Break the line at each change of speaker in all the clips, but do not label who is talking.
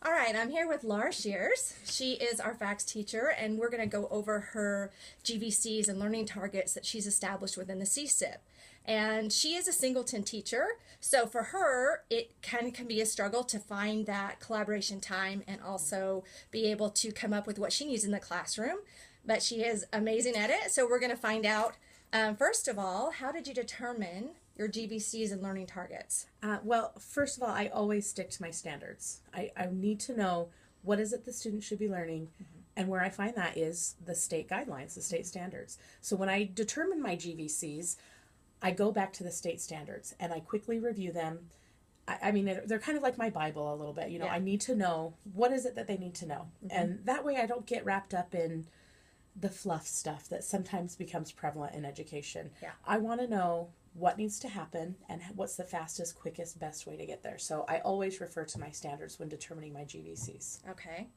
All right, I'm here with Laura Shears. She is our FACS teacher, and we're going to go over her GVCs and learning targets that she's established within the CSIP. And she is a singleton teacher, so for her, it can be a struggle to find that collaboration time and also be able to come up with what she needs in the classroom. But she is amazing at it, so we're going to find out. First of all, how did you determine your GVCs and learning targets?
Well, first of all, I always stick to my standards. I need to know what is it the student should be learning, and where I find that is the state guidelines, the state standards. So when I determine my GVCs, I go back to the state standards and I quickly review them. I mean, they're kind of like my Bible a little bit. You know,
Yeah.
I need to know what is it that they need to know. And that way I don't get wrapped up in the fluff stuff that sometimes becomes prevalent in education.
Yeah.
I want to know what needs to happen and what's the fastest, quickest, best way to get there. So I always refer to my standards when determining my GVCs.
Okay.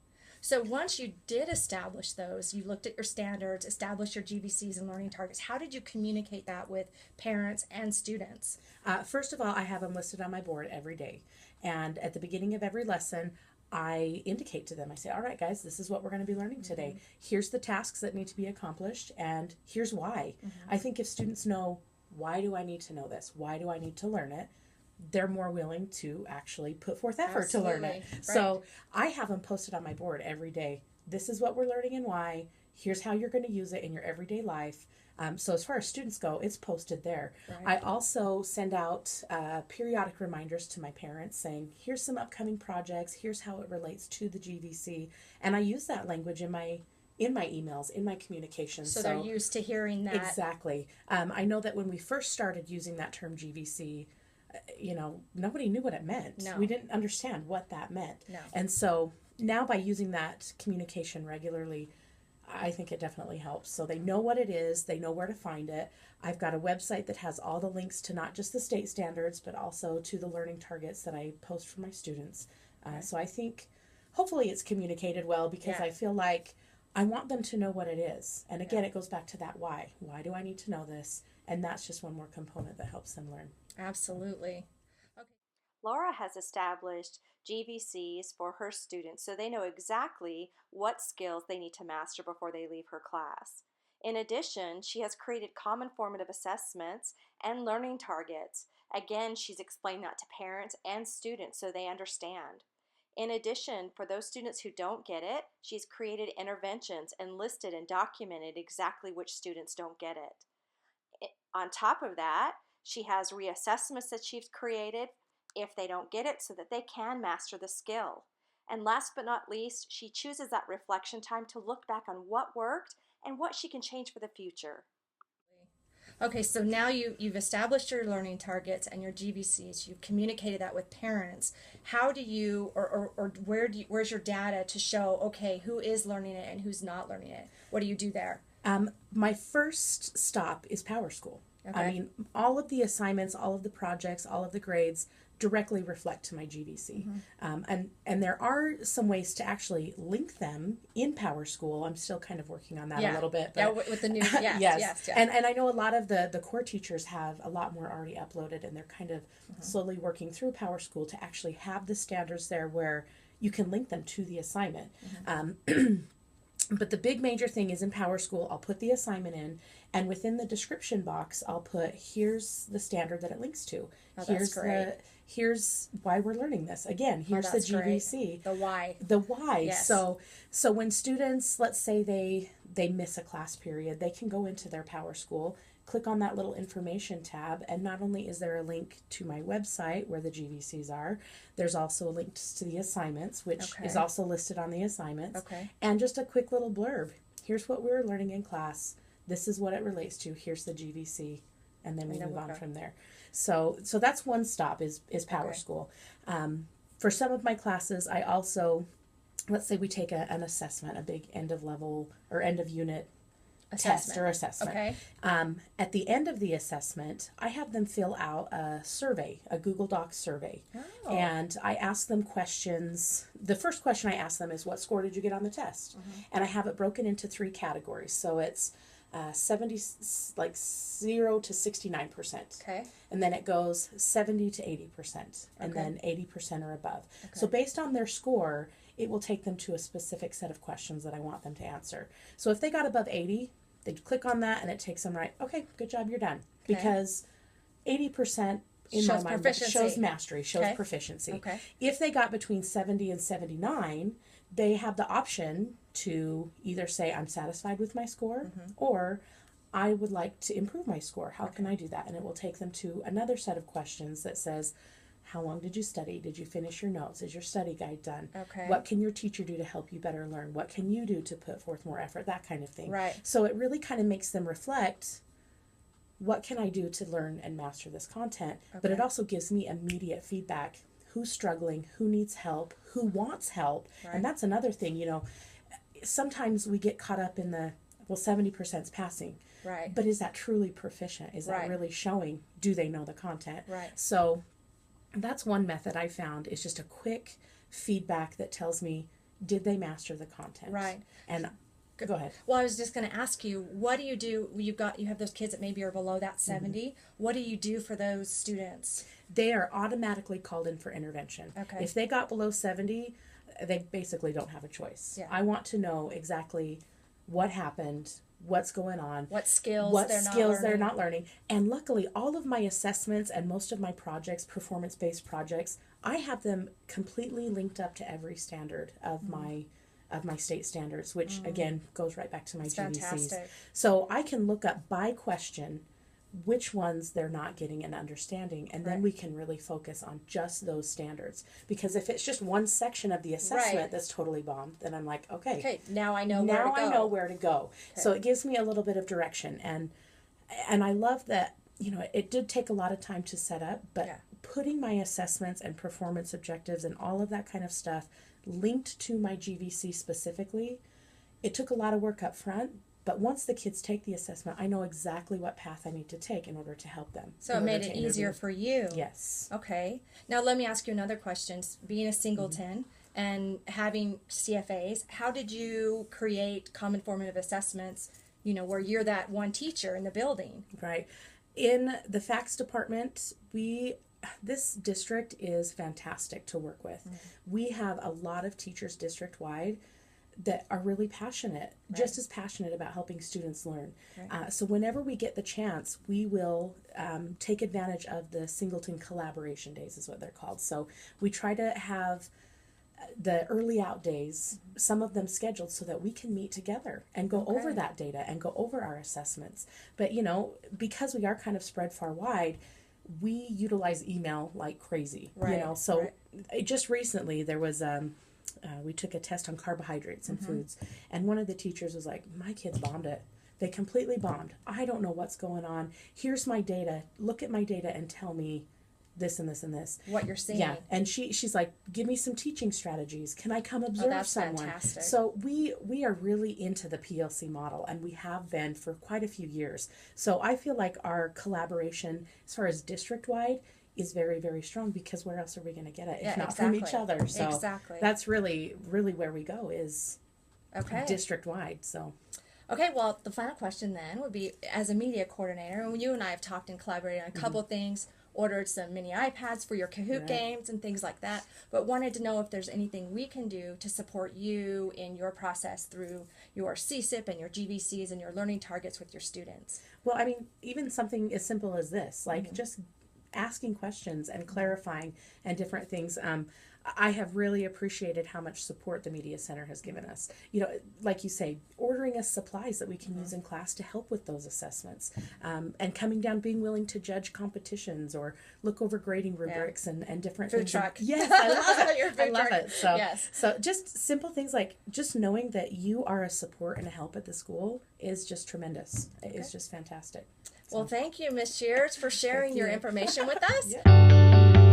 So once you did establish those, you looked at your standards, established your GVCs and learning targets. How did you communicate that with parents and students?
First of all, I have them listed on my board every day. And at the beginning of every lesson, I indicate to them, I say, all right, guys, this is what we're going to be learning today. Here's the tasks that need to be accomplished, and here's why. I think if students know, why do I need to know this? Why do I need to learn it? They're more willing to actually put forth effort to learn it.
Absolutely.
So I have them posted on my board every day. This is what we're learning and why. Here's how you're going to use it in your everyday life. So as far as students go, it's posted there.
Right.
I also send out periodic reminders to my parents saying, here's some upcoming projects. Here's how it relates to the GVC. And I use that language in my emails, in my communications.
So they're used to hearing that.
Exactly. I know that when we first started using that term GVC, nobody knew what it meant.
No.
We didn't understand what that meant.
No.
And so now by using that communication regularly, I think it definitely helps. So they know what it is, they know where to find it. I've got a website that has all the links to not just the state standards, but also to the learning targets that I post for my students. So I think hopefully it's communicated well, because
Yeah.
I feel like I want them to know what it is. And again, it goes back to that why. Why do I need to know this? And that's just one more component that helps them learn.
Absolutely.
Laura has established GVCs for her students so they know exactly what skills they need to master before they leave her class. In addition, she has created common formative assessments and learning targets. Again, she's explained that to parents and students so they understand. In addition, for those students who don't get it, she's created interventions and listed and documented exactly which students don't get it. On top of that, she has reassessments that she's created if they don't get it so that they can master the skill. And last but not least, she chooses that reflection time to look back on what worked and what she can change for the future.
Okay, so now you've established your learning targets and your GVCs. You've communicated that with parents. How do you, or where's your data to show, okay, who is learning it and who's not learning it? What do you do there?
My first stop is Power School.
Okay.
I mean, all of the assignments, all of the projects, all of the grades directly reflect to my GVC. And there are some ways to actually link them in Power School. I'm still kind of working on that a little bit. But
Yeah, with the new, yes,
yes.
yes.
And I know a lot of the core teachers have a lot more already uploaded, and they're kind of slowly working through Power School to actually have the standards there where you can link them to the assignment. But the big major thing is in Power School, I'll put the assignment in, and within the description box, I'll put, here's the standard that it links to.
Oh,
here's
that's great.
Here's why we're learning this. Again, here's the
that's great.
GVC.
The why.
The why.
Yes.
So when students, let's say they miss a class period, they can go into their Power School, click on that little information tab, and not only is there a link to my website where the GVCs are, there's also a link to the assignments, which is
Okay.
also listed on the assignments.
Okay.
And just a quick little blurb. Here's what we were learning in class. This is what it relates to. Here's the GVC. And then we move on from there. So that's one stop is Power
Okay.
School. For some of my classes, I also, let's say we take an assessment, a big end of level or end of unit test or assessment.
Okay.
At the end of the assessment, I have them fill out a survey, a Google Docs survey.
Oh.
And I ask them questions. The first question I ask them is, what score did you get on the test? And I have it broken into 3 categories. So it's 70, like 0 to 69%.
Okay.
And then it goes 70 to 80%, and
Okay.
then 80% or above.
Okay.
So based on their score, it will take them to a specific set of questions that I want them to answer. So if they got above 80, they'd click on that and it takes them right, okay, good job, you're done.
Okay.
Because 80% in
Shows
my mind
proficiency.
shows mastery, shows
Okay.
proficiency.
Okay.
If they got between 70 and 79, they have the option to either say, I'm satisfied with my score, or I would like to improve my score. How can I do that? And it will take them to another set of questions that says, how long did you study? Did you finish your notes? Is your study guide done?
Okay.
What can your teacher do to help you better learn? What can you do to put forth more effort? That kind of thing.
Right.
So it really kind of makes them reflect, what can I do to learn and master this content? But it
Okay.
also gives me immediate feedback. Who's struggling? Who needs help? Who wants help?
Right.
And that's another thing, sometimes we get caught up in the, 70% is passing.
Right.
But is that truly proficient? Is that
Right.
really showing? Do they know the content?
Right.
So that's one method I found, is just a quick feedback that tells me, did they master the content?
Right.
And go ahead.
Well, I was just going to ask you, what do you do? You have those kids that maybe are below that 70. What do you do for those students?
They are automatically called in for intervention.
Okay.
If they got below 70, they basically don't have a choice.
Yeah.
I want to know exactly what happened, what's going on,
What skills
what
they're
skills
not
they're
learning?
not learning. And luckily, all of my assessments and most of my projects, performance-based projects, I have them completely linked up to every standard of my state standards, which again goes right back to my
It's
GVCs.
fantastic.
So I can look up by question which ones they're not getting an understanding, and then
Right.
we can really focus on just those standards. Because if it's just one section of the assessment
Right.
that's totally bombed, then I'm like, okay,
Okay, now I know where
now
to go.
I know where to go.
Okay.
So it gives me a little bit of direction, and I love that, it did take a lot of time to set up, but
Yeah.
putting my assessments and performance objectives and all of that kind of stuff linked to my GVC specifically, it took a lot of work up front. But once the kids take the assessment, I know exactly what path I need to take in order to help them.
So
in
it
order
made
to
it easier
intervene.
for you.
Yes.
Okay. Now let me ask you another question. Being a singleton and having CFAs, how did you create common formative assessments, where you're that one teacher in the building?
Right. In the FACS department, this district is fantastic to work with. We have a lot of teachers district-wide that are really passionate, just as passionate about helping students learn.
Right.
So whenever we get the chance, we will take advantage of the Singleton Collaboration Days, is what they're called. So we try to have the early out days, some of them scheduled so that we can meet together and go over
Okay.
that data and go over our assessments. But because we are kind of spread far wide, we utilize email like crazy.
Right,
So
right.
just recently there was we took a test on carbohydrates and foods, and one of the teachers was like, my kids bombed it. They completely bombed. I don't know what's going on. Here's my data. Look at my data and tell me this and this and this.
What you're seeing.
Yeah, and she's like, give me some teaching strategies. Can I come observe
that's
someone?
fantastic.
So we are really into the PLC model, and we have been for quite a few years. So I feel like our collaboration, as far as district-wide, is very, very strong, because where else are we going to get it
Yeah,
if not from each
exactly.
other? So
Exactly.
that's really, really where we go, is
Okay.
district-wide. So
Okay, well, the final question then would be, as a media coordinator, and you and I have talked and collaborated on a couple of things, ordered some mini iPads for your Kahoot
Right.
games and things like that, but wanted to know if there's anything we can do to support you in your process through your CSIP and your GVCs and your learning targets with your students.
well, even something as simple as this, like just asking questions and clarifying and different things. I have really appreciated how much support the Media Center has given us. Like you say, ordering us supplies that we can use in class to help with those assessments, and coming down, being willing to judge competitions or look over grading rubrics and different
Food
things.
truck.
Yes, I love it.
Your
I
food
love
truck.
it. So,
Yes.
so just simple things like just knowing that you are a support and a help at the school is just tremendous. It's just fantastic.
Well, thank you, Ms. Shears, for sharing
Thank
your
you.
information with us.
Yeah.